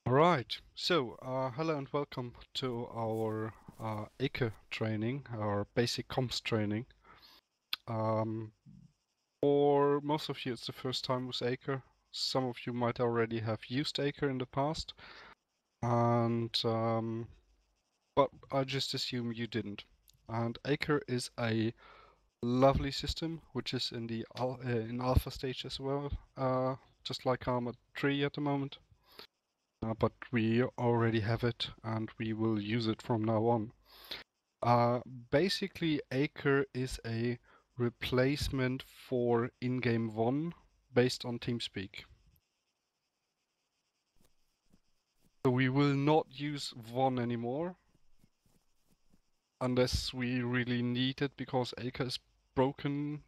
Alright, so hello and welcome to our ACRE training, our basic comms training. Um, for most of you, it's the first time with ACRE. Some of you might already have used ACRE in the past, and but I just assume you didn't. And ACRE is a lovely system, which is in the in alpha stage as well, just like ArmA 3 at the moment. But we already have it and we will use it from now on. Basically, ACRE is a replacement for in-game VON based on TeamSpeak. So we will not use VON anymore unless we really need it because ACRE is broken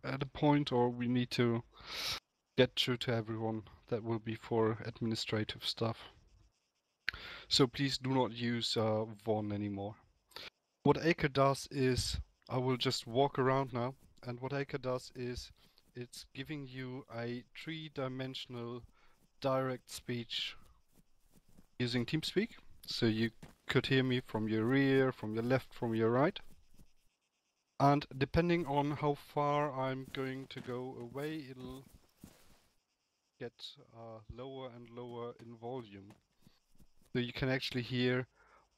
at a point, or we need to get through to everyone. That will be for administrative stuff. So please do not use VON anymore. What ACRE does is, I will just walk around now, and what ACRE does is it's giving you a three-dimensional direct speech using TeamSpeak. So you could hear me from your rear, from your left, from your right. And depending on how far I'm going to go away, it'll get lower and lower in volume. So you can actually hear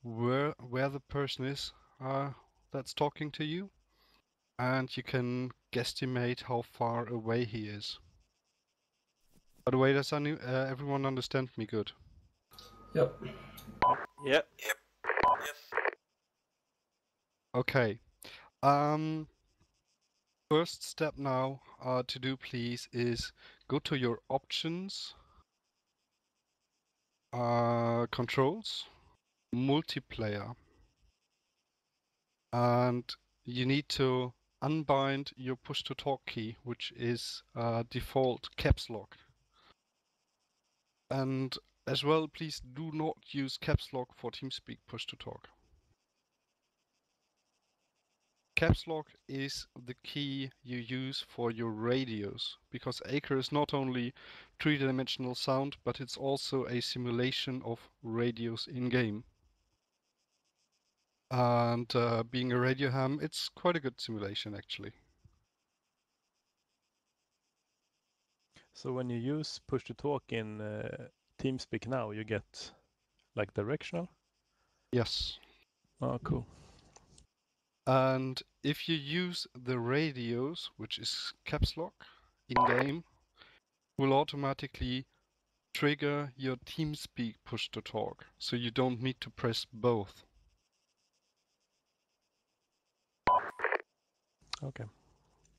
where the person is that's talking to you, and you can guesstimate how far away he is. By the way, does everyone understand me good? Yep. Yep. Okay. First step now to do, please, is go to your options, controls, multiplayer, and you need to unbind your push-to-talk key, which is default caps lock. And as well, please do not use caps lock for TeamSpeak push-to-talk. Caps lock is the key you use for your radios, because ACRE is not only three-dimensional sound, but it's also a simulation of radios in-game. And being a radio ham, it's quite a good simulation, actually. So when you use push to talk in TeamSpeak now, you get like directional? Yes. Oh, cool. And if you use the radios, which is caps lock, in-game, will automatically trigger your TeamSpeak push-to-talk, so you don't need to press both. Okay.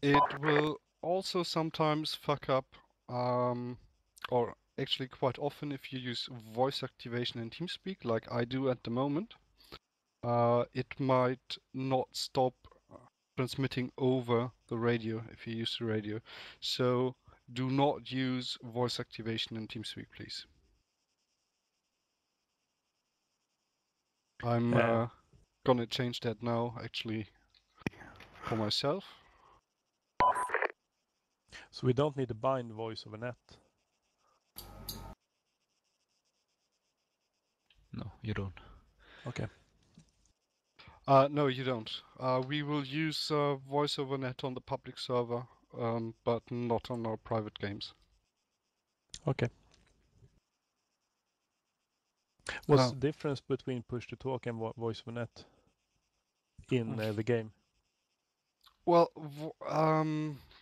It will also sometimes fuck up, or actually quite often if you use voice activation in TeamSpeak, like I do at the moment, it might not stop transmitting over the radio if you use the radio. So do not use voice activation in TeamSpeak, please. I'm gonna change that now, actually, for myself. So we don't need to bind voice over net. No, you don't. Okay. No, you don't. We will use voice over net on the public server, but not on our private games. Okay. What's the difference between push to talk and voice over net in the game? Well,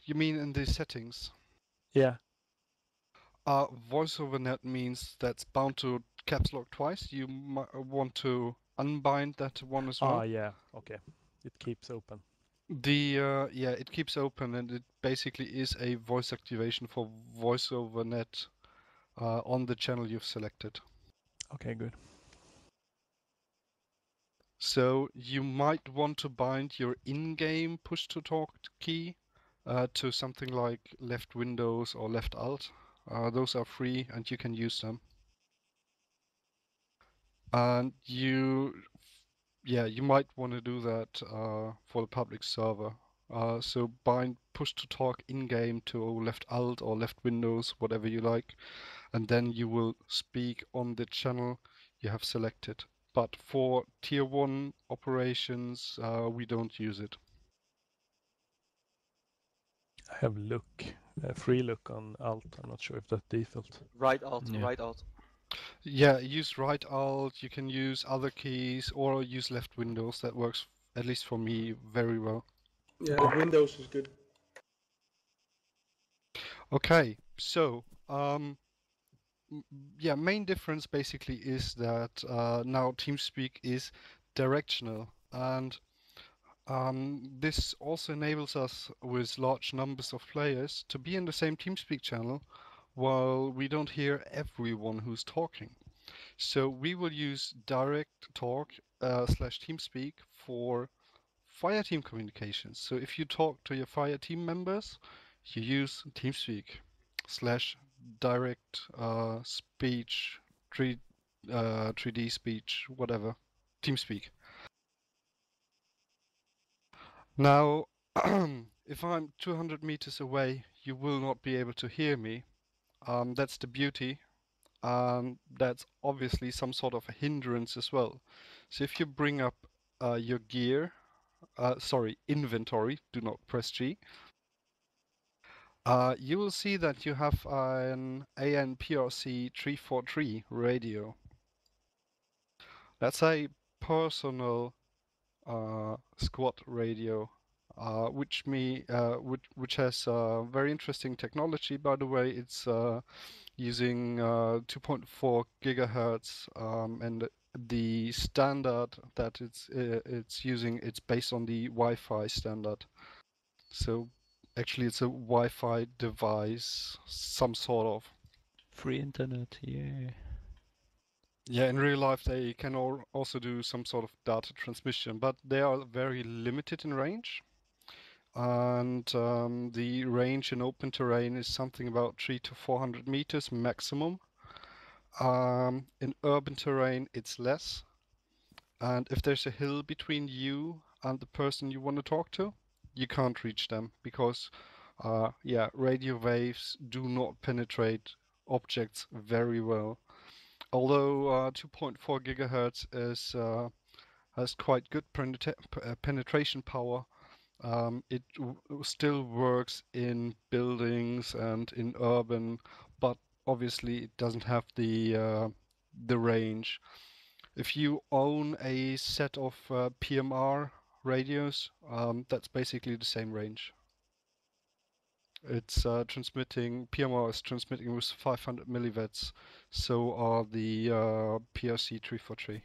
you mean in the settings? Yeah. Voice over net means that's bound to caps lock twice. You might want to unbind that one as well. Ah, yeah. Okay. It keeps open. Yeah, it keeps open, and it basically is a voice activation for voice over net on the channel you've selected. Okay, good. So you might want to bind your in-game push-to-talk key to something like left Windows or left Alt. Those are free and you can use them. And you might want to do that for the public server. So bind push-to-talk in-game to left Alt or left Windows, whatever you like. and then you will speak on the channel you have selected. But for tier 1 operations, we don't use it. I have look, free look on Alt. I'm not sure if that default. Right alt, Yeah. right alt. Yeah, use right alt, you can use other keys, or use left Windows. That works, at least for me, very well. Yeah, the Windows is good. Okay, so yeah, main difference basically is that now TeamSpeak is directional, and this also enables us with large numbers of players to be in the same TeamSpeak channel while we don't hear everyone who's talking. So we will use direct talk slash TeamSpeak for Fireteam communications. So if you talk to your Fireteam members, you use TeamSpeak slash direct speech, 3D speech, whatever, TeamSpeak. Now, if I'm 200 meters away, you will not be able to hear me. That's the beauty. That's obviously some sort of a hindrance as well. So if you bring up your gear, inventory, do not press G, you will see that you have an ANPRC 343 radio. That's a personal squad radio, which has very interesting technology. By the way, it's using 2.4 gigahertz, and the standard that it's using, it's based on the Wi-Fi standard. So actually, it's a Wi-Fi device, some sort of. Free internet, yeah. Yeah, in real life they can also do some sort of data transmission, but they are very limited in range. And the range in open terrain is something about 300 to 400 meters maximum. In urban terrain, it's less. And if there's a hill between you and the person you want to talk to, you can't reach them because, radio waves do not penetrate objects very well. Although 2.4 gigahertz has quite good penetration power, it still works in buildings and in urban, but obviously it doesn't have the range. If you own a set of PMR radios, that's basically the same range. It's PMR is transmitting with 500 milliwatts, so are the PRC 343.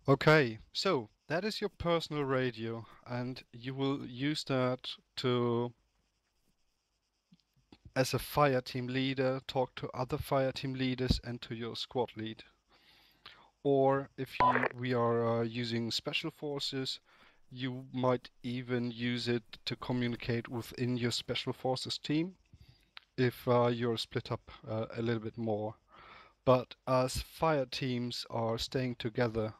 Okay, so that is your personal radio, and you will use that to, as a fire team leader, talk to other fire team leaders and to your squad lead. Or if we are using special forces, you might even use it to communicate within your special forces team if you're split up a little bit more. But as fire teams are staying together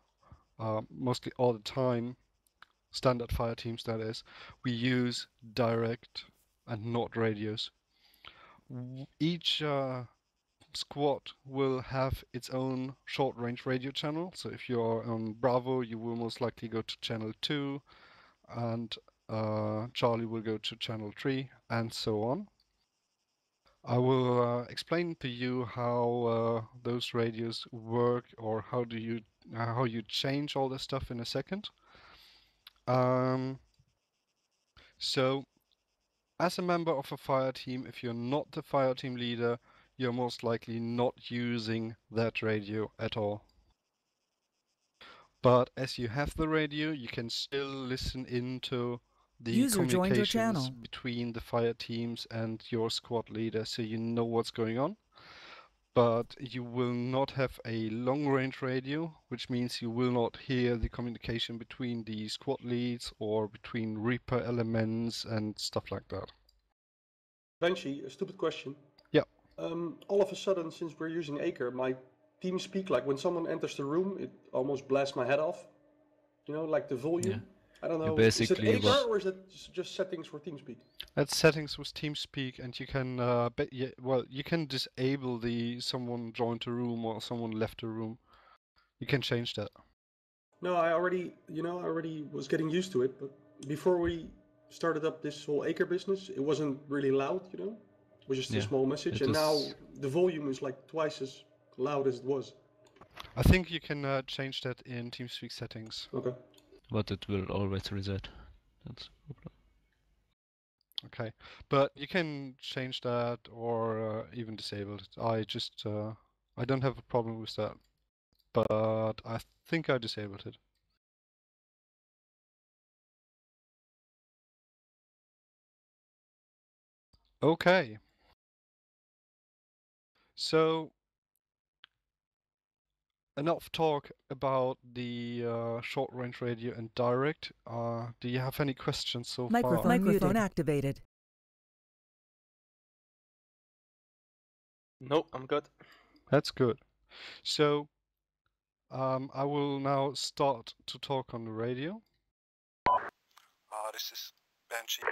mostly all the time, standard fire teams that is, we use direct and not radios. Each squad will have its own short-range radio channel. So if you're on Bravo, you will most likely go to channel 2, and Charlie will go to channel 3, and so on. I will explain to you how those radios work, or how you change all this stuff in a second. So as a member of a fire team, if you're not the fire team leader, you're most likely not using that radio at all. But as you have the radio, you can still listen into the communications between the fire teams and your squad leader, so you know what's going on. But you will not have a long-range radio, which means you will not hear the communication between the squad leads or between Reaper elements and stuff like that. Banshee, a stupid question. Yeah. All of a sudden, since we're using ACRE, my TeamSpeak, like when someone enters the room, it almost blasts my head off. You know, like the volume. I don't You know. Is it basically ACRE what- or is it just settings for TeamSpeak? That's settings with TeamSpeak, and you can, you can disable the someone joined a room or someone left a room. You can change that. No, I already was getting used to it, but before we started up this whole ACRE business, it wasn't really loud, It was just a Yeah, small message, it and now is- the volume is like twice as loud as it was. I think you can change that in TeamSpeak settings. Okay. But it will always reset. That's the problem. Okay, but you can change that or even disable it. I don't have a problem with that, but I think I disabled it. Okay. So, enough talk about the short-range radio and direct. Do you have any questions so far? Microphone activated. No, I'm good. That's good. So, I will now start to talk on the radio. This is Banshee.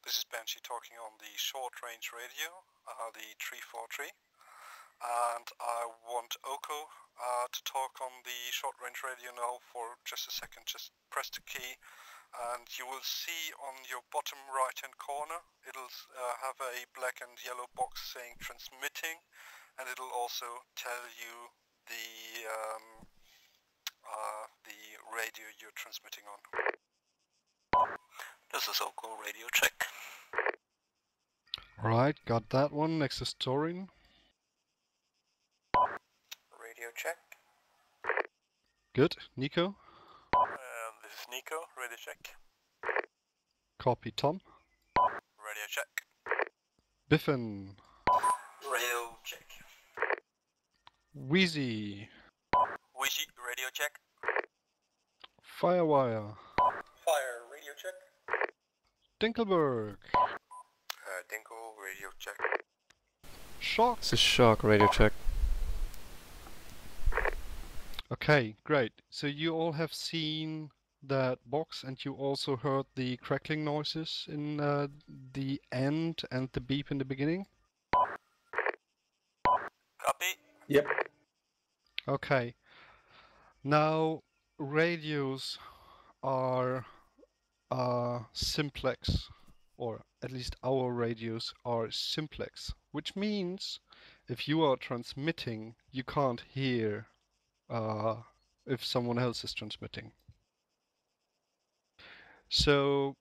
This is Banshee talking on the short-range radio, the 343. And I want Oko to talk on the short-range radio now for just a second. Just press the key and you will see on your bottom right-hand corner, it'll have a black and yellow box saying transmitting, and it'll also tell you the radio you're transmitting on. This is Oko, radio check. Alright, got that one. Next is Torin. Radio check. Good. Nico. This is Nico, radio check. Copy. Tom. Radio check. Biffin. Radio check. Wheezy. Wishy, radio check. Firewire. Fire, radio check. Dinkelberg. Dinko, radio check. Shock. This is Shock, radio check. Okay, great. So you all have seen that box and you also heard the crackling noises in the end and the beep in the beginning? Copy. Yep. Okay. Now, radios are simplex, or at least our radios are simplex, which means if you are transmitting, you can't hear if someone else is transmitting. So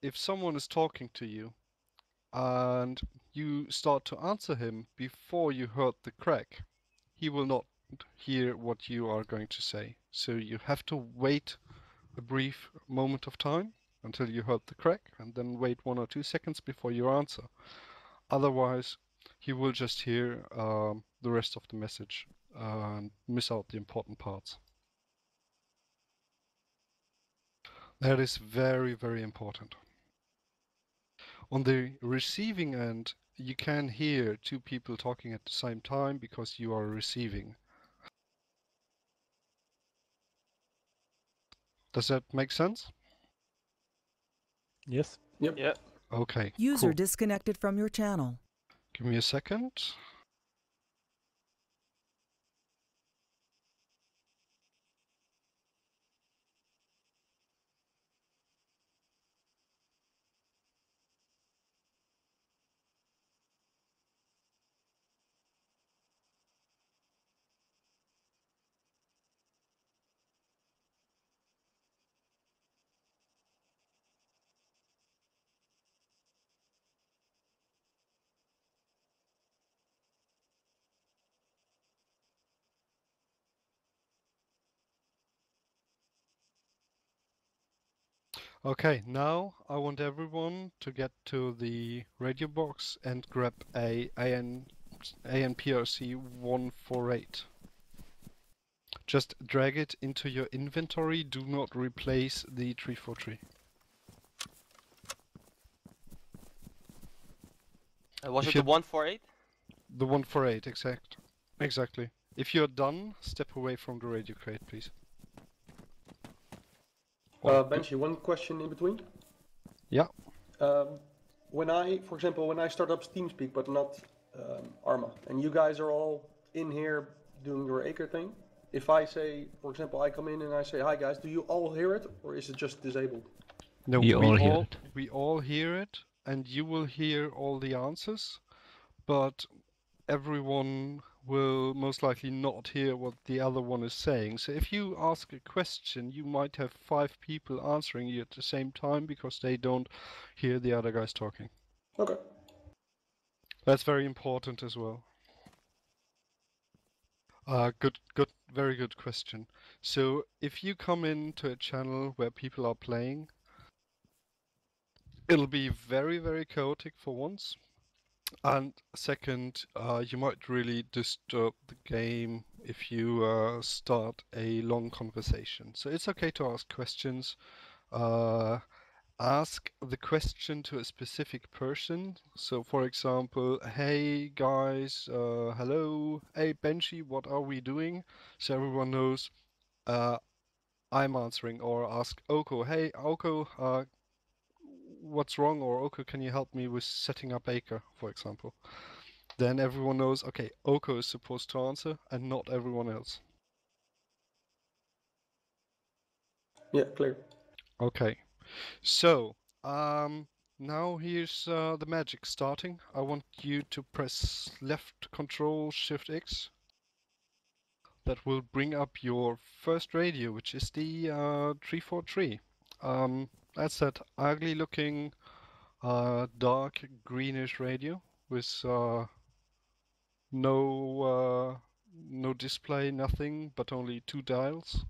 if someone is talking to you and you start to answer him before you heard the crack, he will not hear what you are going to say. So you have to wait a brief moment of time until you heard the crack and then wait 1 or 2 seconds before you answer. Otherwise, he will just hear the rest of the message and miss out the important parts. That is very, very important. On the receiving end, you can hear 2 people talking at the same time because you are receiving. Does that make sense? Yes. Yep. Yeah. Okay, User cool. disconnected from your channel. Give me a second. Okay, now I want everyone to get to the radio box and grab a ANPRC 148. Just drag it into your inventory, do not replace the 343. Was If it you- the 148? The 148, exactly. If you're done, step away from the radio crate, please. Benchy, one question in between. Yeah. When I, for example, when I start up TeamSpeak but not ArmA, and you guys are all in here doing your ACRE thing, if I say, for example, I come in and I say, "Hi guys, do you all hear it, or is it just disabled?" No, We all hear it. We all hear it, and you will hear all the answers, but everyone will most likely not hear what the other one is saying. So if you ask a question, you might have 5 people answering you at the same time because they don't hear the other guys talking. Okay. That's very important as well. Very good question. So if you come into a channel where people are playing, it'll be very, very chaotic for once. And second, you might really disturb the game if you start a long conversation. So it's okay to ask questions. Ask the question to a specific person. So for example, hey guys, hello, hey Benchy, what are we doing? So everyone knows I'm answering, or ask Oko, hey Oko, what's wrong? Or Oko, can you help me with setting up ACRE, for example? Then everyone knows, okay, Oko is supposed to answer and not everyone else. Yeah, clear. Okay, so now here's the magic starting. I want you to press left Control Shift X. That will bring up your first radio, which is the 343. That's that ugly looking dark greenish radio with no display, nothing, but only 2 dials.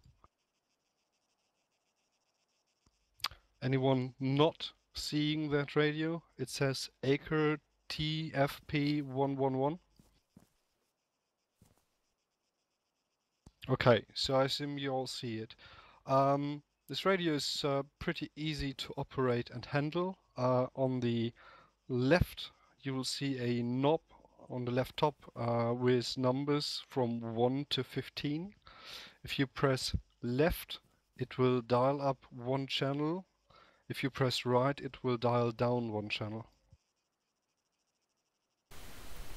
Anyone not seeing that radio? It says ACRE TFP111. Okay, so I assume you all see it. This radio is pretty easy to operate and handle. On the left, you will see a knob on the left top with numbers from 1 to 15. If you press left, it will dial up 1 channel. If you press right, it will dial down 1 channel.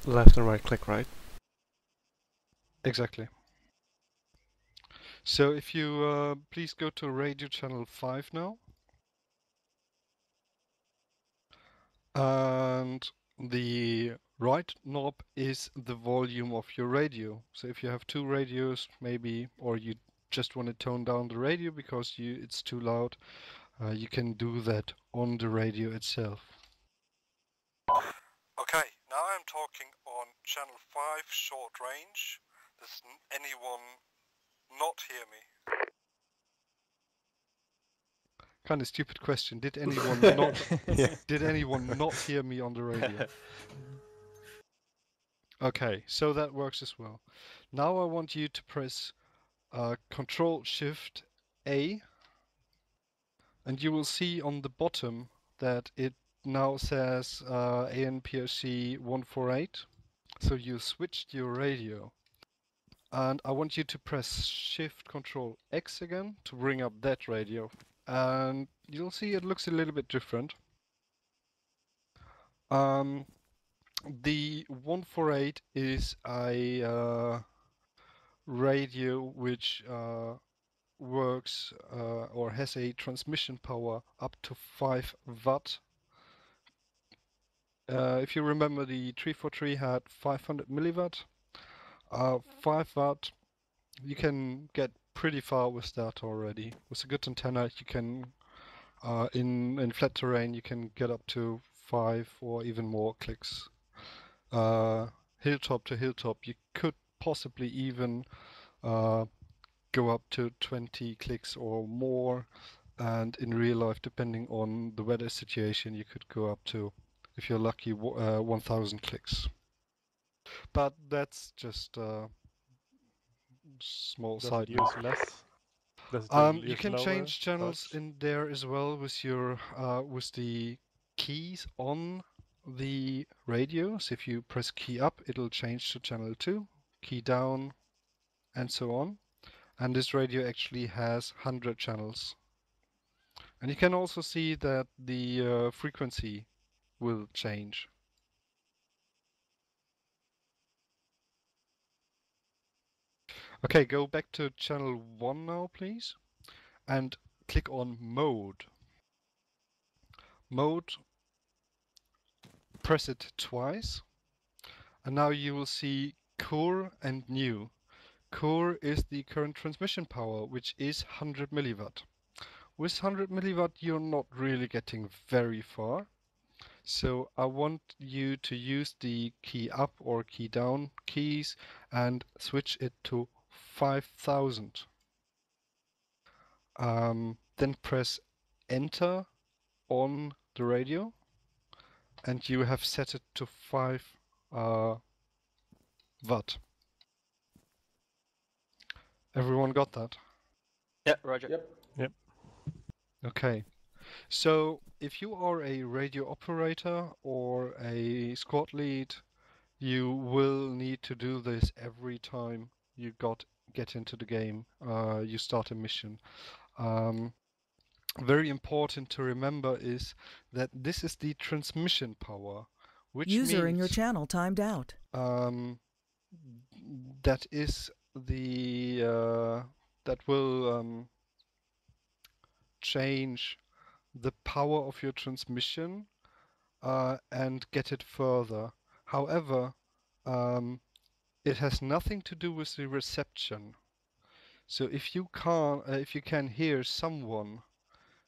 Left and right click, right? Exactly. So if you please go to radio channel 5 now. And the right knob is the volume of your radio. So if you have 2 radios maybe, or you just want to tone down the radio because it's too loud, you can do that on the radio itself. Okay, now I'm talking on channel 5 short range. Does anyone not hear me? Kind of stupid question. Did anyone not did anyone not hear me on the radio? Okay, so that works as well. Now I want you to press Control Shift A, and you will see on the bottom that it now says ANPRC 148. So you switched your radio. And I want you to press Shift Control X again to bring up that radio. And you'll see it looks a little bit different. The 148 is a radio which works or has a transmission power up to 5 watt. If you remember, the 343 had 500 milliwatt. 5 watt, you can get pretty far with that already. With a good antenna, you can, in flat terrain, you can get up to 5 or even more clicks. Hilltop to hilltop, you could possibly even go up to 20 clicks or more, and in real life, depending on the weather situation, you could go up to, if you're lucky, 1000 clicks. But that's just small Does side it note. use less? Does it You use can lower change channels touch? in there as well with your with the keys on the radio. So if you press key up, it'll change to channel 2. Key down, and so on. And this radio actually has 100 channels. And you can also see that the frequency will change. Okay, go back to channel 1 now, please, and click on Mode. Mode, press it twice, and now you will see Core and New. Core is the current transmission power, which is 100 milliwatt. With 100 milliwatt, you're not really getting very far. So I want you to use the key up or key down keys and switch it to 5000. Then press enter on the radio and you have set it to 5 watt. Everyone got that? Yeah, Roger. Yep. Yep. Okay. So if you are a radio operator or a squad lead, you will need to do this every time you get into the game, you start a mission. Very important to remember is that this is the transmission power, which User in your means channel timed out. that is the that will change the power of your transmission and get it further. However, it has nothing to do with the reception. So if you can hear someone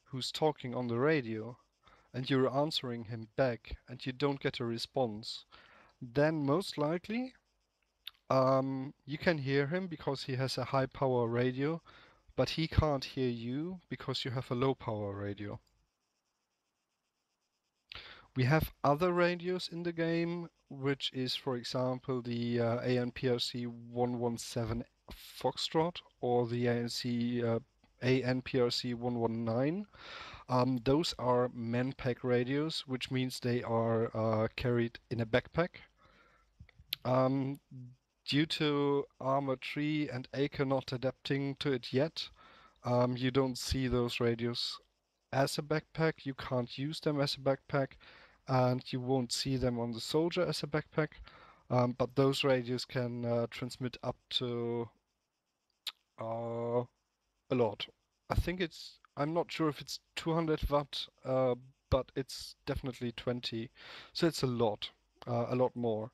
who's talking on the radio and you're answering him back and you don't get a response, then most likely you can hear him because he has a high power radio, but he can't hear you because you have a low power radio. We have other radios in the game, which is, for example, the ANPRC 117 Foxtrot or the ANPRC 119. Those are man-pack radios, which means they are carried in a backpack. Due to ArmA 3 and ACRE not adapting to it yet, you don't see those radios as a backpack. You can't use them as a backpack, and you won't see them on the soldier as a backpack. But those radios can transmit up to a lot. I'm not sure if it's 200 watt, but it's definitely 20. So it's a lot more.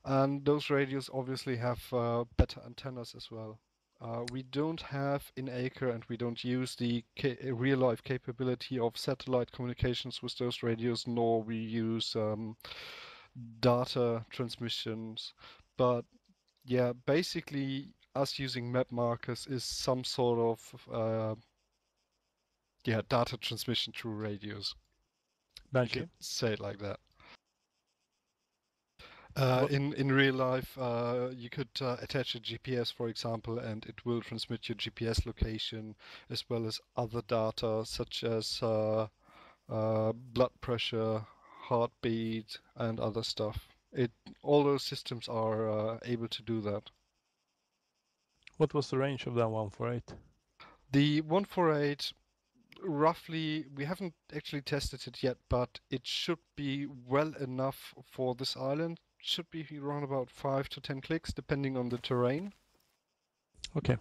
And those radios obviously have better antennas as well. We don't have in ACRE and we don't use the real-life capability of satellite communications with those radios, nor we use data transmissions. But yeah, basically us using map markers is some sort of data transmission through radios. You Banshee. could say it like that. What- In real life, you could attach a GPS, for example, and it will transmit your GPS location as well as other data such as blood pressure, heartbeat, and other stuff. All those systems are able to do that. What was the range of that 148? The 148, roughly, we haven't actually tested it yet, but it should be well enough for this island. Should be around about 5 to 10 clicks, depending on the terrain. Okay.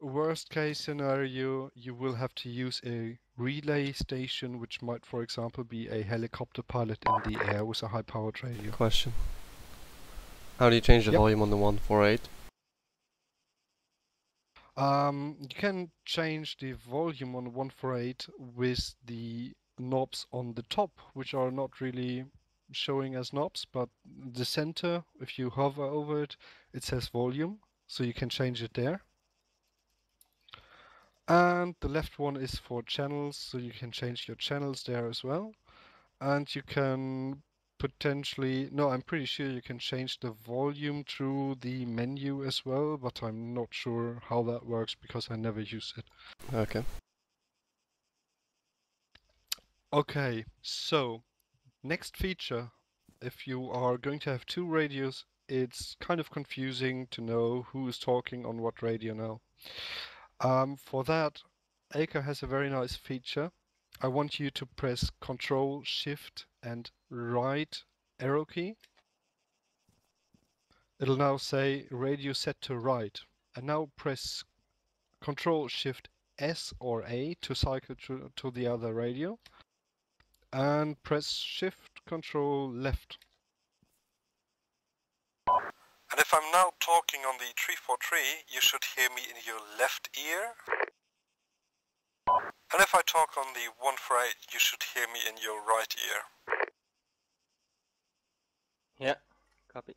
Worst case scenario, you will have to use a relay station, which might, for example, be a helicopter pilot in the air with a high-powered radio. Question. How do you change the Yep. volume on the 148? You can change the volume on 148 with the knobs on the top, which are not really showing as knobs, but the center, if you hover over it, it says volume, so you can change it there. And the left one is for channels, so you can change your channels there as well. And you can potentially, no, I'm pretty sure you can change the volume through the menu as well, but I'm not sure how that works because I never use it. Okay. Okay, so next feature, if you are going to have two radios it's kind of confusing to know who is talking on what radio now. For that, ACRE has a very nice feature. I want you to press Control, Shift, and right arrow key. It'll now say radio set to right. And now press Control, Shift, S or A to cycle to the other radio. And press Shift, Control, left. And if I'm now talking on the 343, you should hear me in your left ear. And if I talk on the 148, you should hear me in your right ear. Yeah, copy.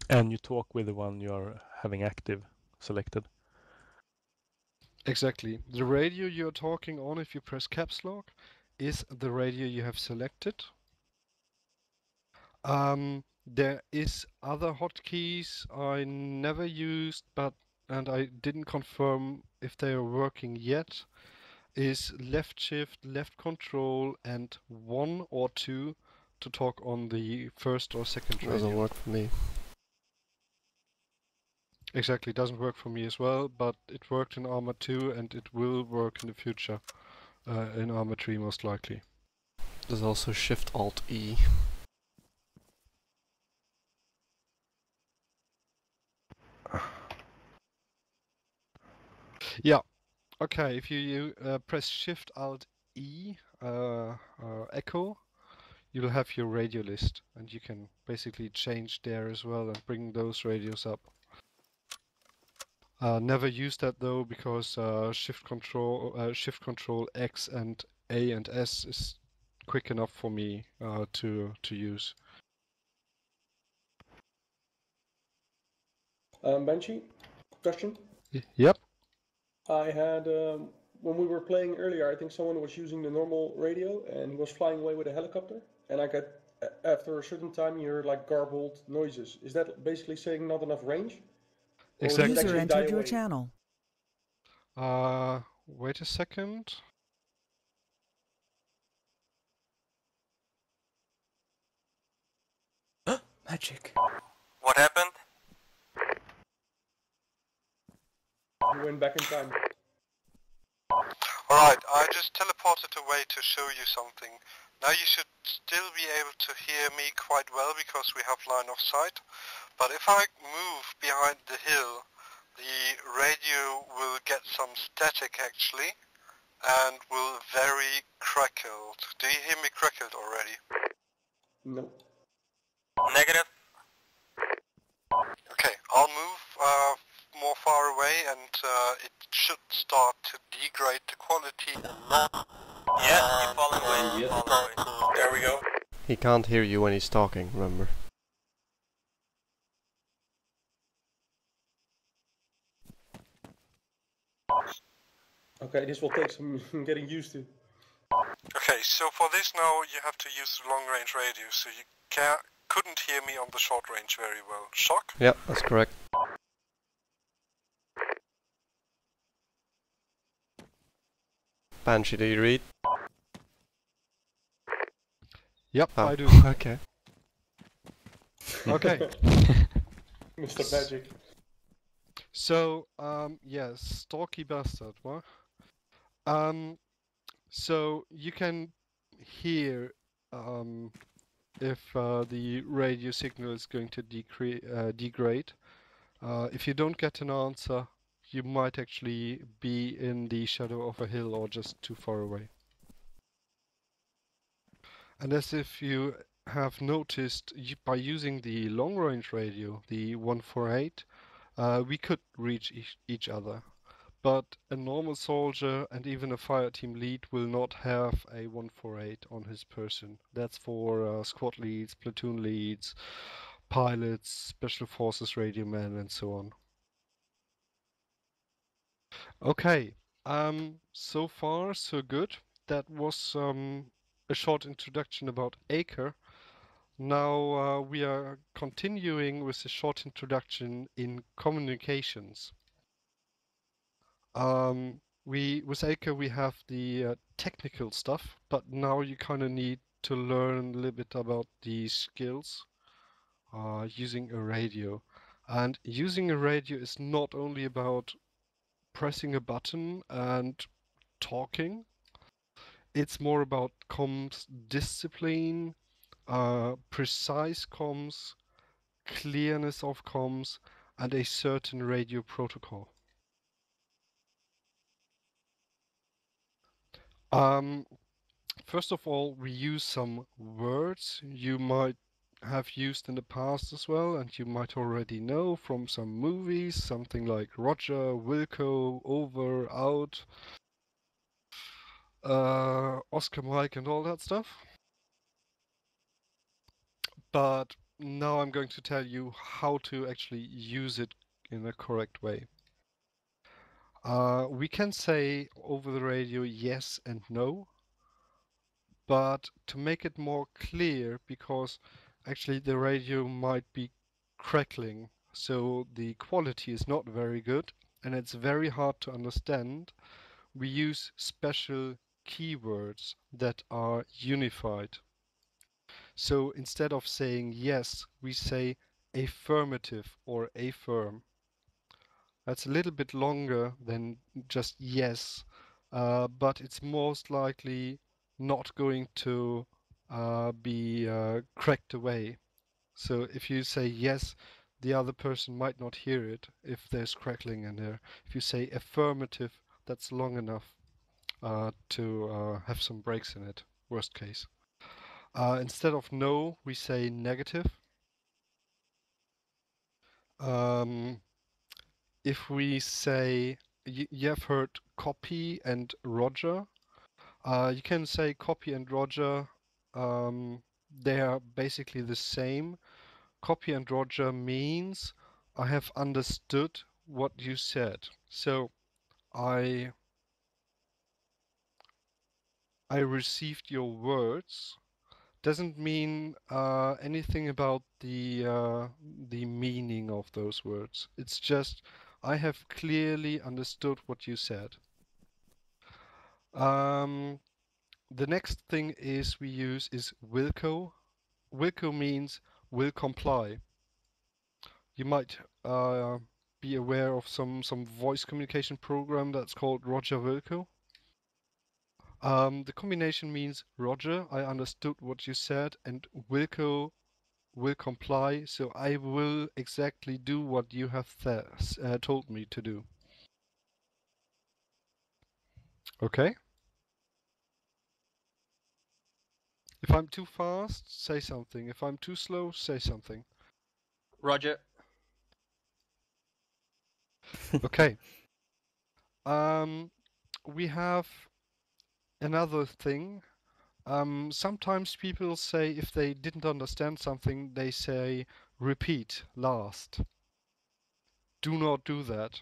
And you talk with the one you're having active selected. Exactly. The radio you're talking on, if you press caps lock, is the radio you have selected. There is other hotkeys I never used, and I didn't confirm if they are working yet. Is left shift, left control, and 1 or 2 to talk on the first or second radio. Doesn't work for me. Exactly, doesn't work for me as well, but it worked in ArmA 2 and it will work in the future in ArmA 3 most likely. There's also Shift Alt E. Yeah, okay, if you press Shift Alt E, echo, you'll have your radio list and you can basically change there as well and bring those radios up. Never use that though because Shift Control X and A and S is quick enough for me to use. Banshee, question? Yep. I had, when we were playing earlier, I think someone was using the normal radio and he was flying away with a helicopter. And I got, after a certain time, you heard like garbled noises. Is that basically saying not enough range? Or does it Exactly. User actually die entered your away? channel. Wait a second. Magic. What happened? You went back in time. Alright, I just teleported away to show you something. Now you should still be able to hear me quite well because we have line of sight. But if I move behind the hill, the radio will get some static actually and will very crackled. Do you hear me crackled already? No. Negative. Okay, I'll move more far away and it should start to degrade the quality. Yeah, you're falling away, you're falling away. There we go. He can't hear you when he's talking, remember. Okay, this will take some getting used to. Okay, so for this now you have to use the long range radio, so you couldn't hear me on the short range very well. Shock? Yeah, that's correct. Banshee, do you read? Yep, Oh. I do. Okay. Okay. Mr. Magic. So, yes, stalky bastard, what? So you can hear if the radio signal is going to degrade. If you don't get an answer, you might actually be in the shadow of a hill or just too far away. And as if you have noticed, by using the long-range radio, the 148, we could reach each other. But a normal soldier and even a fire team lead will not have a 148 on his person. That's for squad leads, platoon leads, pilots, special forces radio men, and so on. Okay, so far so good. That was a short introduction about ACRE. Now we are continuing with a short introduction in communications. With ACRE we have the technical stuff, but now you kind of need to learn a little bit about the skills. using a radio. And using a radio is not only about pressing a button and talking. It's more about comms discipline, precise comms, clearness of comms, and a certain radio protocol. First of all, we use some words you might have used in the past as well, and you might already know from some movies, something like Roger, Wilco, over, out, Oscar Mike, and all that stuff. But now I'm going to tell you how to actually use it in a correct way. We can say over the radio yes and no, but to make it more clear, because actually the radio might be crackling, so the quality is not very good and it's very hard to understand, we use special keywords that are unified. So instead of saying yes, we say affirmative or affirm. That's a little bit longer than just yes, but it's most likely not going to be cracked away. So if you say yes, the other person might not hear it if there's crackling in there. If you say affirmative, that's long enough to have some breaks in it, worst case. Instead of no, we say negative. Um, if we say, you have heard copy and Roger, you can say copy and Roger, they are basically the same. Copy and Roger means I have understood what you said. So I received your words. Doesn't mean anything about the meaning of those words. It's just I have clearly understood what you said. The next thing is we use is Wilco. Wilco means will comply. You might be aware of some voice communication program that's called Roger Wilco. The combination means Roger, I understood what you said, and Wilco will comply, so I will exactly do what you have told me to do. Okay? If I'm too fast, say something. If I'm too slow, say something. Roger. Okay. We have another thing. Sometimes people say if they didn't understand something, they say repeat last. Do not do that.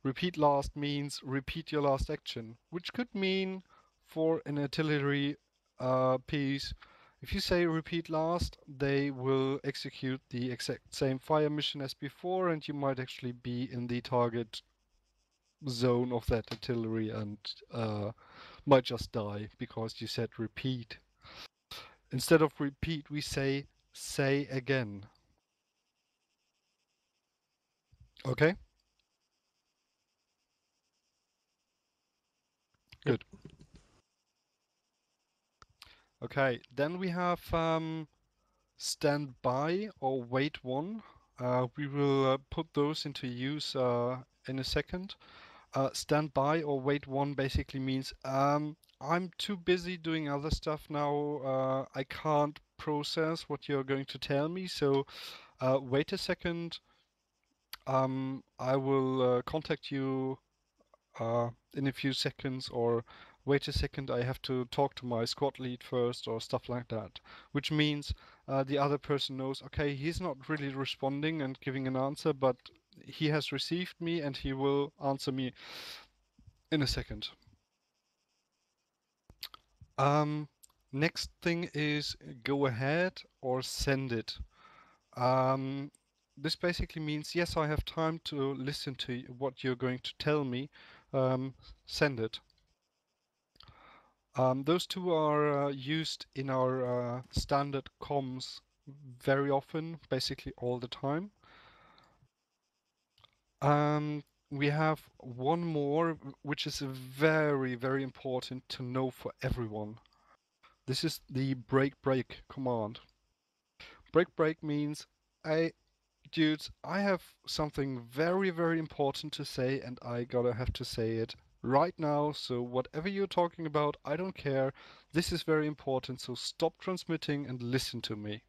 Repeat last means repeat your last action, which could mean for an artillery piece, if you say repeat last, they will execute the exact same fire mission as before, and you might actually be in the target zone of that artillery and might just die because you said repeat. Instead of repeat, we say again. Okay? Good. Okay, then we have stand by or wait one. We will put those into use in a second. Stand by or wait one basically means I'm too busy doing other stuff now. I can't process what you're going to tell me, so wait a second. I will contact you in a few seconds, or wait a second, I have to talk to my squad lead first, or stuff like that. Which means the other person knows, okay, he's not really responding and giving an answer, but he has received me and he will answer me in a second. Next thing is go ahead or send it. This basically means, yes, I have time to listen to what you're going to tell me. Send it. Those two are used in our standard comms very often, basically all the time. We have one more, which is very, very important to know for everyone. This is the break command. Break means, dudes, I have something very, very important to say, and I gotta have to say it right now. So whatever you're talking about, I don't care. This is very important, so stop transmitting and listen to me.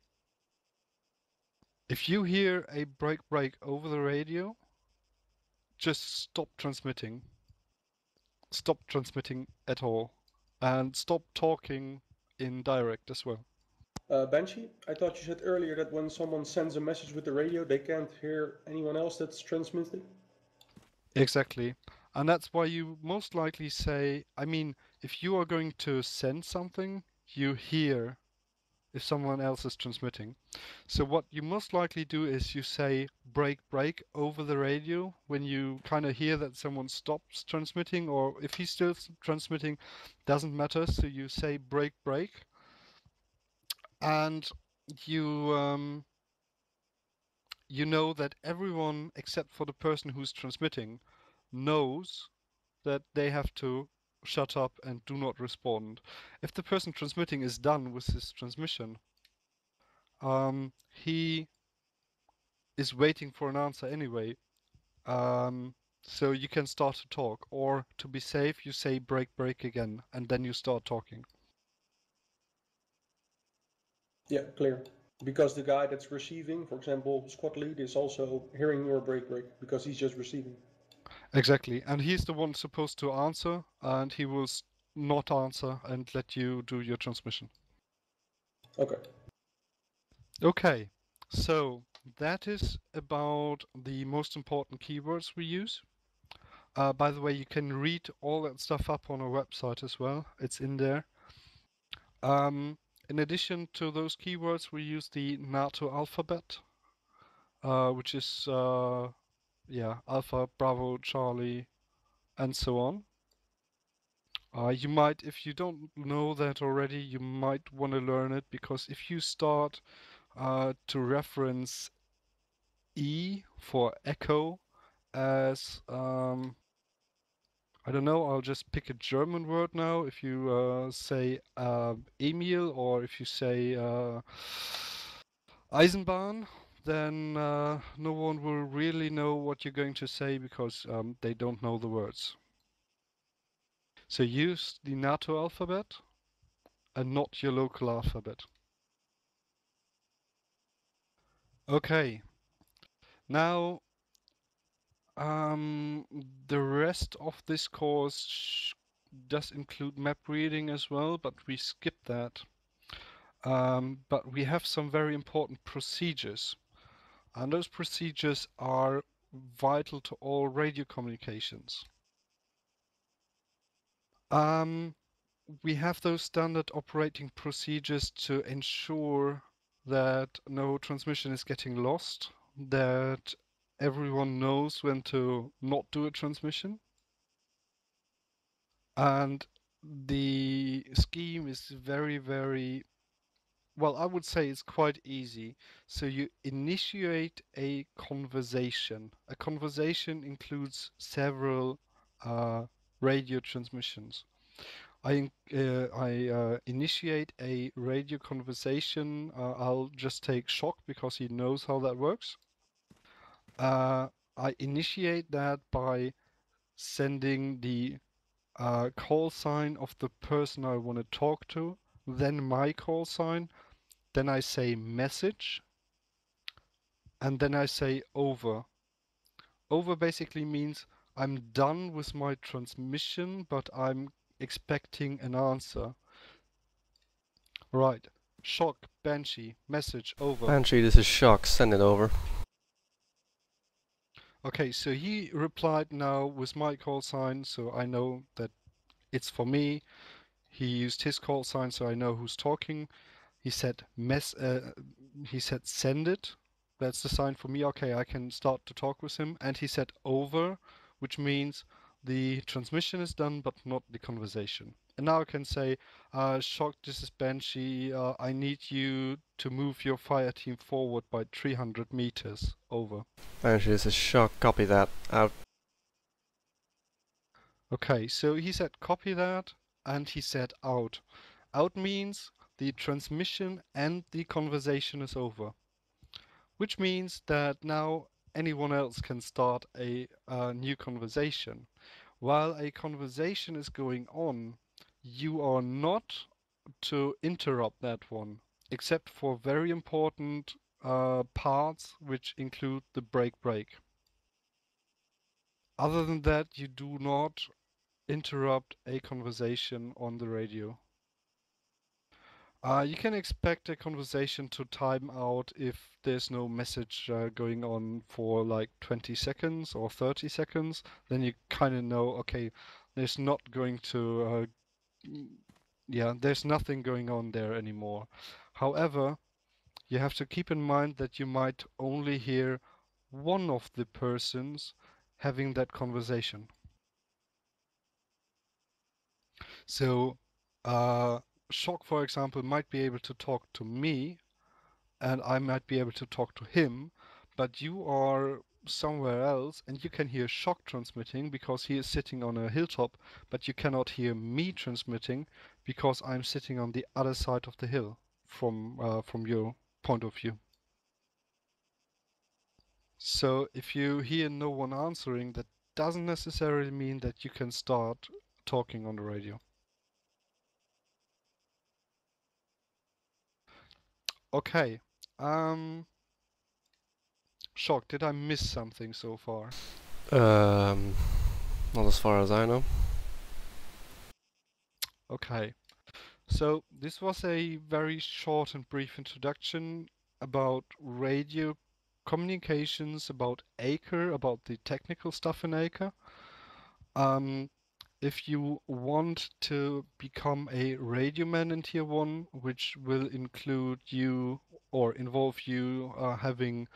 If you hear a break over the radio, just stop transmitting. Stop transmitting at all. And stop talking in direct as well. Banshee, I thought you said earlier that when someone sends a message with the radio, they can't hear anyone else that's transmitting? Exactly. And that's why you most likely say, I mean, if you are going to send something, you hear if someone else is transmitting. So what you most likely do is you say break over the radio when you kind of hear that someone stops transmitting, or if he's still transmitting, doesn't matter. So you say break, and you you know that everyone except for the person who's transmitting knows that they have to shut up and do not respond. If the person transmitting is done with his transmission, he is waiting for an answer anyway. So you can start to talk, or to be safe, you say break again, and then you start talking. Yeah, clear. Because the guy that's receiving, for example, squad lead, is also hearing your break because he's just receiving. Exactly, and he's the one supposed to answer, and he will not answer and let you do your transmission. Okay. Okay, so that is about the most important keywords we use. By the way, you can read all that stuff up on our website as well. It's in there. In addition to those keywords, we use the NATO alphabet, which is Alpha, Bravo, Charlie, and so on. You might, if you don't know that already, you might want to learn it, because if you start to reference E for echo as I don't know, I'll just pick a German word now. If you say Emil, or if you say Eisenbahn, then no one will really know what you're going to say, because they don't know the words. So use the NATO alphabet and not your local alphabet. Okay. Now, the rest of this course does include map reading as well, but we skip that. But we have some very important procedures, and those procedures are vital to all radio communications. We have those standard operating procedures to ensure that no transmission is getting lost, that everyone knows when to not do a transmission. And the scheme is very, very, well, I would say it's quite easy. So you initiate a conversation. A conversation includes several radio transmissions. I initiate a radio conversation. I'll just take Shock because he knows how that works. I initiate that by sending the call sign of the person I want to talk to, then my call sign, then I say message, and then I say over. Over basically means I'm done with my transmission, but I'm expecting an answer. Right. Shock, Banshee, message, over. Banshee, this is Shock, send it over. Okay, so he replied now with my call sign, so I know that it's for me. He used his call sign, so I know who's talking. He said send it. That's the sign for me. Okay, I can start to talk with him. And he said over, which means the transmission is done, but not the conversation. And now I can say, Shock, this is Banshee, I need you to move your fire team forward by 300 meters, over. Banshee, this is Shock, copy that, out. Okay, so he said copy that, and he said out. Out means the transmission and the conversation is over. Which means that now anyone else can start a new conversation. While a conversation is going on, you are not to interrupt that one, except for very important parts which include the break. Other than that, you do not interrupt a conversation on the radio. You can expect a conversation to time out if there's no message going on for like 20 seconds or 30 seconds. Then you kind of know, okay, there's not going to, there's nothing going on there anymore. However, you have to keep in mind that you might only hear one of the persons having that conversation. So, Shock, for example, might be able to talk to me, and I might be able to talk to him, but you are somewhere else, and you can hear Shock transmitting because he is sitting on a hilltop, but you cannot hear me transmitting because I'm sitting on the other side of the hill from your point of view. So if you hear no one answering, that doesn't necessarily mean that you can start talking on the radio. Okay. Shock, did I miss something so far? Not as far as I know. Okay. So this was a very short and brief introduction about radio communications, about ACRE, about the technical stuff in ACRE. If you want to become a radioman in Tier 1, which will include you or involve you having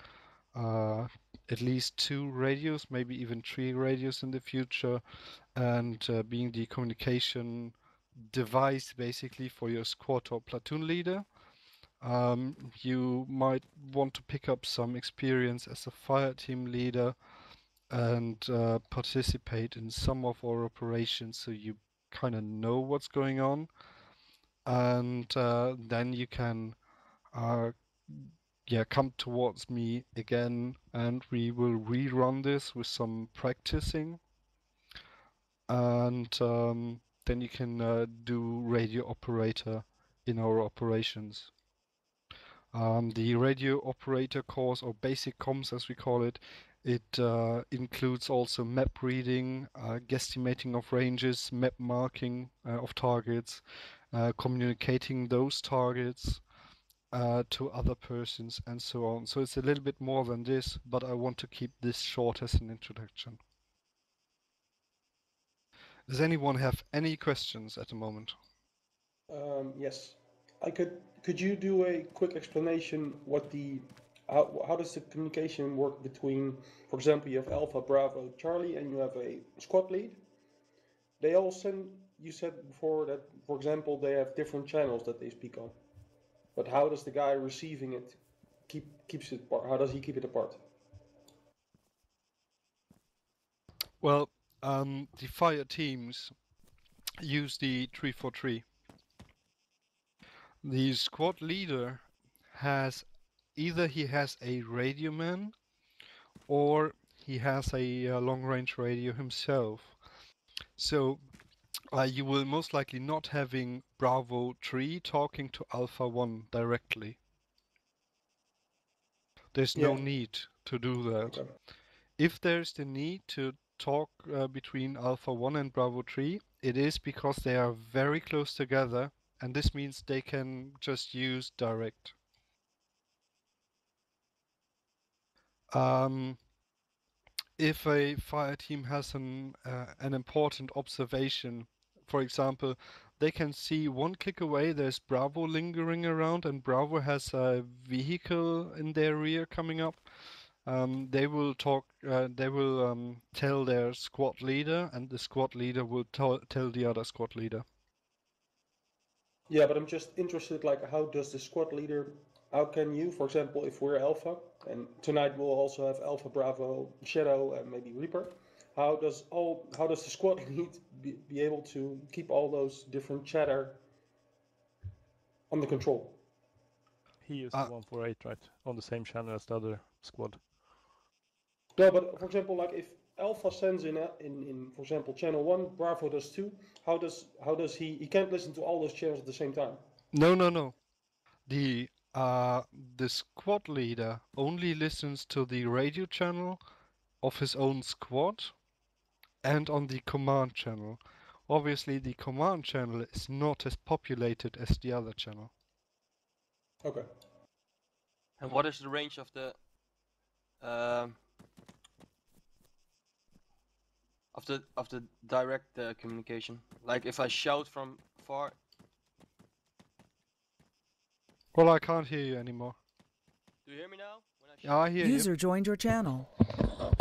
at least 2 radios, maybe even 3 radios in the future, and being the communication device basically for your squad or platoon leader. You might want to pick up some experience as a fire team leader and participate in some of our operations so you kind of know what's going on, and then you can come towards me again, and we will rerun this with some practicing, and then you can do radio operator in our operations. The radio operator course, or basic comms as we call it, it includes also map reading, guesstimating of ranges, map marking of targets, communicating those targets to other persons, and so on. So it's a little bit more than this, but I want to keep this short as an introduction. Does anyone have any questions at the moment? Yes. Could you do a quick explanation how does the communication work between, for example, you have Alpha, Bravo, Charlie, and you have a squad lead. They all send, you said before that, for example, they have different channels that they speak on. But how does the guy receiving it keeps it apart? How does he keep it apart? Well, the fire teams use the 343. The squad leader has either he has a radio man or he has a long-range radio himself. So you will most likely not having Bravo 3 talking to Alpha 1 directly. There's no need to do that. Okay. If there's the need to talk between Alpha 1 and Bravo 3, it is because they are very close together, and this means they can just use direct. If a fire team has an important observation, for example, they can see one click away there's Bravo lingering around, and Bravo has a vehicle in their rear coming up. they will talk. They will tell their squad leader, and the squad leader will tell the other squad leader. Yeah, but I'm just interested, like, how does the squad leader, how can you, for example, if we're Alpha, and tonight we'll also have Alpha, Bravo, Shadow, and maybe Reaper, how does the squad lead be able to keep all those different chatter under control? He used 148, right? On the same channel as the other squad. No, but for example, like if Alpha sends in for example channel 1, Bravo does 2, how does he can't listen to all those channels at the same time? No. The squad leader only listens to the radio channel of his own squad and on the command channel. Obviously, the command channel is not as populated as the other channel. Okay. And what is the range of the direct communication? Like if I shout from far. Well, I can't hear you anymore. Do you hear me now? Yeah, I hear you. User joined your channel. So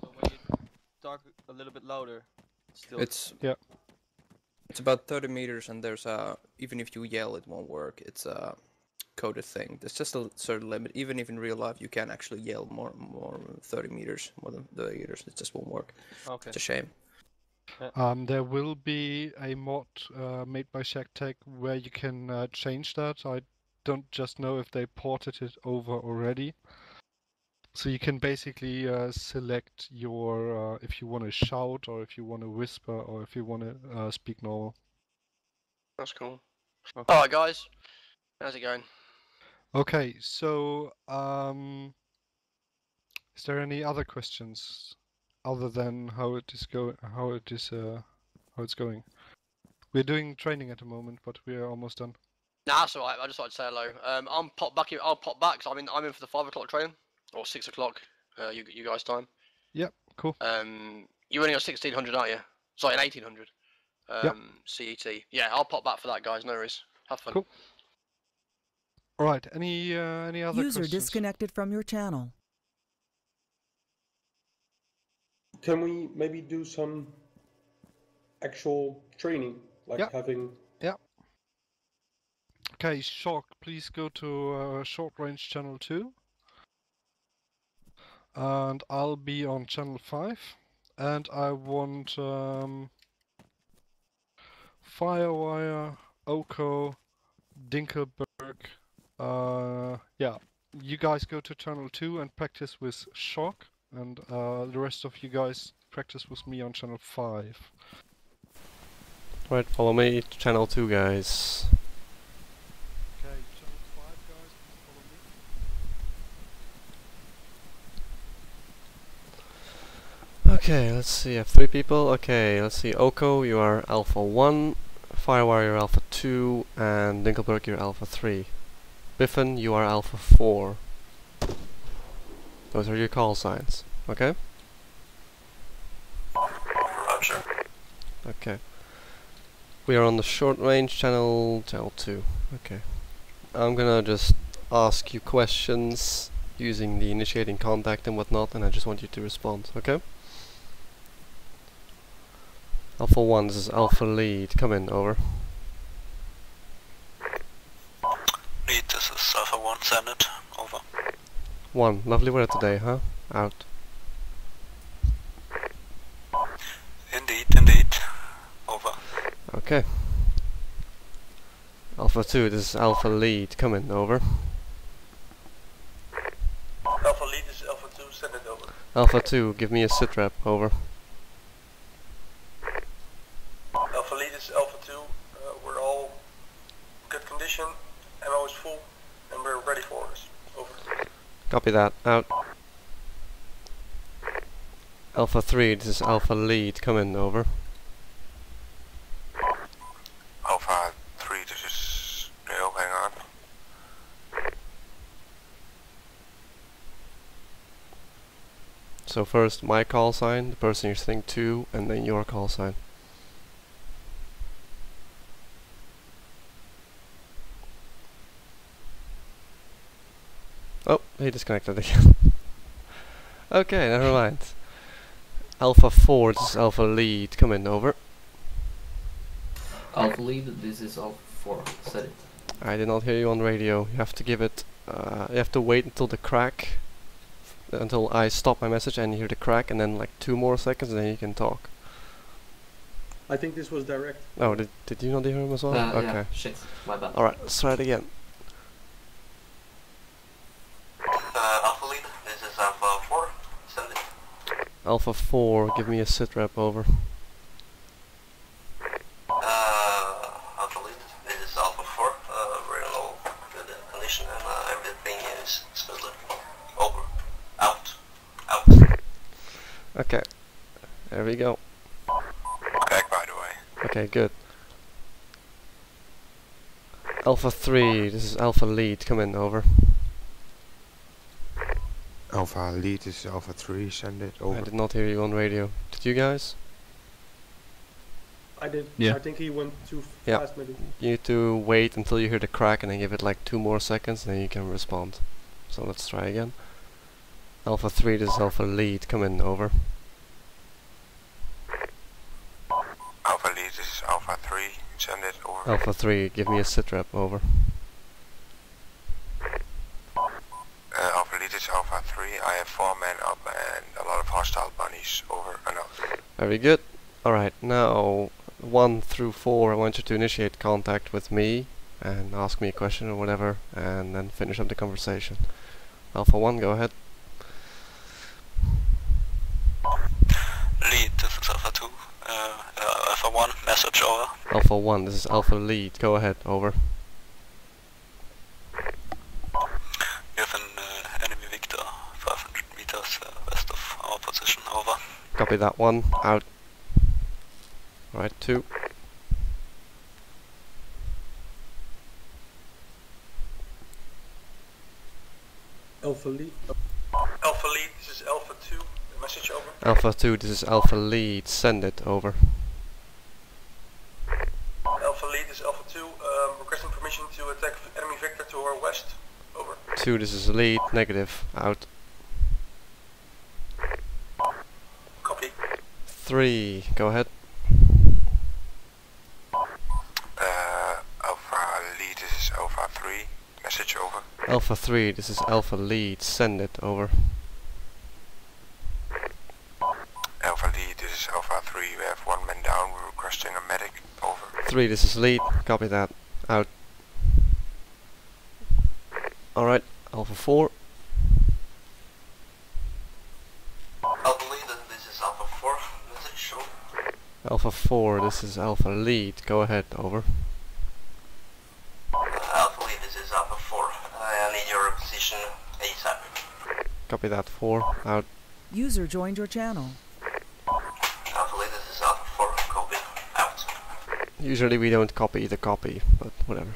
when you talk a little bit louder, still. It's about 30 meters, and there's even if you yell, it won't work. It's a coded thing. There's just a certain limit. Even if in real life you can actually yell more than 30 meters, more than 30 meters, it just won't work. Okay. It's a shame. There will be a mod made by ShackTech where you can change that. I don't just know if they ported it over already. So you can basically select your if you want to shout or if you want to whisper or if you want to speak normal. That's cool. Okay. Alright guys, how's it going? Okay, so is there any other questions other than how it's going? We're doing training at the moment, but we're almost done. Nah, that's alright. I just wanted to say hello. I'll pop back because I'm in for the 5 o'clock train or 6 o'clock. You guys time. Yep, cool. You only got 1600, aren't you? Sorry, 1800. Yep. CET. Yeah, I'll pop back for that, guys. No worries. Have fun. Cool. All right. Any other User questions? disconnected from your channel. Can we maybe do some actual training, like having? Yeah. Okay, Shock, please go to short range channel 2. And I'll be on channel 5. And I want Firewire, Oko, Dinkelberg. Yeah, you guys go to channel 2 and practice with Shock. And the rest of you guys practice with me on channel 5. Right, follow me to channel 2, guys. Okay, channel 5 guys, please follow me. Okay, let's see, I have 3 people. Okay, let's see, Oko, you are Alpha 1, Firewire, you're Alpha 2, and Dinkelberg, you're Alpha 3. Biffen, you are Alpha 4. Those are your call signs, okay? Roger. Okay. We are on the short range channel 2. Okay. I'm gonna just ask you questions using the initiating contact and whatnot, and I just want you to respond, okay? Alpha 1, this is Alpha Lead. Come in, over. Lead, this is Alpha 1, send it, over. 1, lovely weather today, huh? Out. Indeed, over. Okay. Alpha 2, this is Alpha Lead. Come in, over. Alpha Lead is Alpha 2, send it over. Alpha 2, give me a sitrep, over. Alpha Lead is Alpha 2, we're all good condition, ammo is full, and we're ready for orders, over. Copy that, out. Alpha 3, this is Alpha Lead. Come in, over. Alpha 3, this is Leo, hang on. So first my call sign, the person you're sitting to, and then your call sign. Oh, he disconnected again. Okay, never mind. Alpha 4, this is Alpha Lead. Come in, over. Alpha Lead, this is Alpha 4. Said it. I did not hear you on radio. You have to give it. You have to wait until the crack, until I stop my message and you hear the crack, and then like 2 more seconds, and then you can talk. I think this was direct. Oh, did you not hear him as well? Okay. Yeah, shit, my bad. Alright, let's try it again. Alpha Lead, this is Alpha 4. Send it. Alpha 4, give me a sit rep, over. Alpha Lead, this is Alpha 4. Very low, good condition, and everything is smoothly. Over. Out. Out. Okay. There we go. Back, by the way. Okay, good. Alpha 3, this is Alpha Lead. Come in, over. Alpha Lead, this is Alpha 3. Send it, over. I did not hear you on radio. Did you guys? I did. Yeah. I think he went too Yeah. fast, maybe. You need to wait until you hear the crack and then give it like 2 more seconds, and then you can respond. So let's try again. Alpha 3, this is Alpha Lead. Come in, over. Alpha Lead, this is Alpha 3. Send it, over. Alpha 3, give me a sit rep, over. Alpha Lead, this is Alpha 3. I have 4 men up and a lot of hostile bunnies, over and out. Very good. Alright, now 1 through 4, I want you to initiate contact with me and ask me a question or whatever, and then finish up the conversation. Alpha 1, go ahead. Lead, this is Alpha 2. Alpha 1, message over. Alpha 1, this is Alpha Lead. Go ahead, over. We have an enemy Victor 500 meters west of our position, over. Copy that 1, out. Alright, 2. Alpha Lead. Alpha Lead, this is Alpha 2, message over. Alpha 2, this is Alpha Lead. Send it, over. Alpha Lead, this is Alpha 2, requesting permission to attack enemy Victor to our west, over. 2, this is Lead. Negative, out. Copy. 3, go ahead. Alpha Lead, this is Alpha 3. Message, over. Alpha 3, this is Alpha Lead. Send it, over. Alpha Lead, this is Alpha 3. We have 1 man down. We're requesting a medic, over. 3, this is Lead. Copy that, out. Alright, Alpha 4. Alpha Lead, this is Alpha 4, message over. Alpha 4, this is Alpha Lead. Go ahead, over. Alpha Lead, this is Alpha 4. I need your position ASAP. Copy that, 4, out. User joined your channel. Alpha Lead, this is Alpha 4, copy, out. Usually we don't copy the copy, but whatever.